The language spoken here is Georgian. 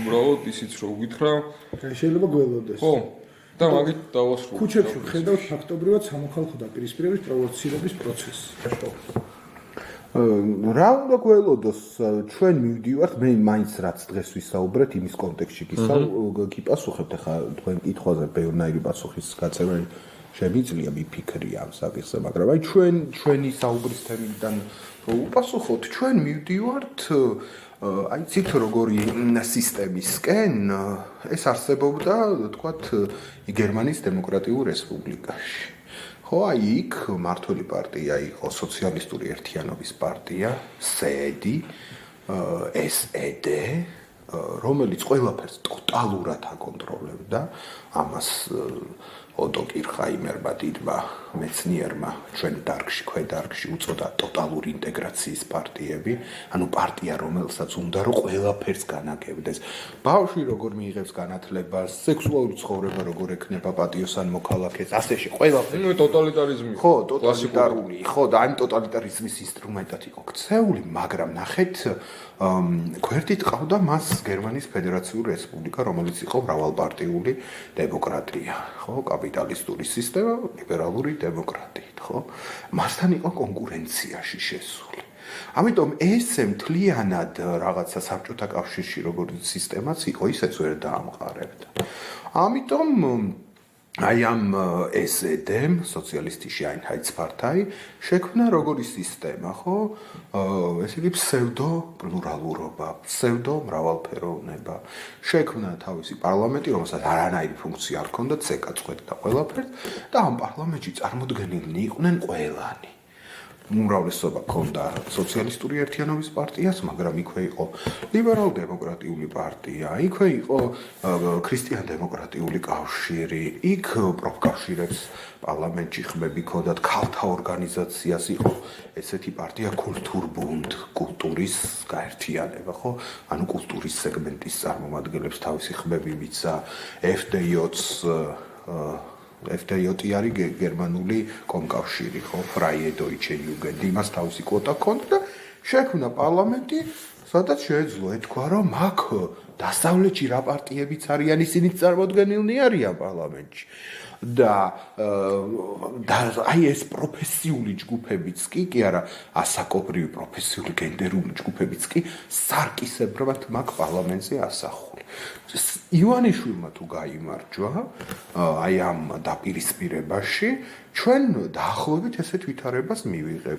უბრალოდ ისიც რომ გითხრა. შეიძლება გველოდეს. ხო. და მაგით დავასრულე. ქუჩებში ხედავთ ფაქტობრივად სამოქალაქო დაპირისპირების პროვოცირების პროცესს. რა უნდა გველოდოს ჩვენ მივდივართ მე მაინც რაც დღეს ვისაუბრეთ იმის კონტექსტში გიპასუხებთ ახლა თქვენ კითხვაზე ბევრნაირი პასუხის გაწევა შემიძლია მიფიქრია ამ საკითხზე მაგრამ აი ჩვენი საუბრის თემიდან რომ უპასუხოთ ჩვენ მივდივართ აი ცით როგორი სისტემისკენ ეს არსებობდა თქვათ გერმანიის დემოკრატიულ რესპუბლიკაში ხო აი იქ მართული პარტია იყო სოციალისტური ერთიანობის პარტია SED SED რომელიც ყველაფერს ტოტალურად აკონტროლებდა ამას ოტო კირხაიმერმა დიდმა მეცნიერმა ჩვენ დარგში ქვედარგში უწოდა ტოტალური ინტეგრაციის პარტიები ანუ პარტია რომელსაც უნდა რომ ყველაფერს განაგებდეს ბავშვი როგორ მიიღებს განათლებას სექსუალური ცხოვრება როგორ ექნება პატიოს ან მოქალაქეს ასეში ყველაფერი ნუ ტოტალიტარიზმი ხო ტოტალიტარული ხო და ამ ტოტალიტარიზმის ინსტრუმენტად იყო ქცეული მაგრამ ნახეთ გვერდით ყავდა მას გერმანიის ფედერაციული რესპუბლიკა რომელიც იყო მრავალპარტიული დემოკრატია ხო კაპიტალისტური სისტემა ლიბერალური დემოკრატიით ხო მასთან იყო კონკურენციაში შესული ამიტომ ესე მთლიანად რაღაცა საბჭოთა კავშირში როგორც სისტემაც იყო ისეც ვერ დაამყარებდა ამიტომ აი ამ SED-მ სოციალისტიში Einheitspartei შექმნა როგორი სისტემა ხო ესე იგი ფსევდო პლურალურობა ფსევდო მრავალფეროვნება შექმნა თავისი პარლამენტი რომელსაც არანაირი ფუნქცია არ ჰქონდა ცეკა წვეთდა ყველაფერს და ამ პარლამენტში წარმოდგენილნი იყვნენ ყველანი უმრავლესობა ჰქონდა სოციალისტური ერთიანობის პარტიას, მაგრამ იქვე იყო ლიბერალ-დემოკრატიული პარტია, იქვე იყო ქრისტიან-დემოკრატიული კავშირი, იქ პროფკავშირებს პარლამენტში ხმები ჰქონდათ, ქალთა ორგანიზაციას იყო ესეთი პარტია კულტურბუნდ, კულტურის გაერთიანება, ხო? ანუ კულტურის სეგმენტის წარმომადგენლებს თავისი ხმები მიცა, FDJ-ს FDJ არის გერმანული კომკავშირი, ხო, Freie Deutsche Jugend, იმას თავისი კვოტა ჰქონდა და შექმნა პარლამენტი, სადაც შეეძლო ეთქვა, რომ აქ დასავლეთში რა პარტიებიც არიან, ისინიც წარმოდგენილნი არიან პარლამენტში. და აი ეს პროფესიული ჯგუფებიც კი არა ასაკობრივი პროფესიული გენდერული ჯგუფებიც კი სარკისებრად მაგ პარლამენტზე ასახული. ივანიშვილმა თუ გაიმარჯვა აი ამ დაპირისპირებაში ჩვენ დაახლოებით ესეთ ვითარებას მივიღებთ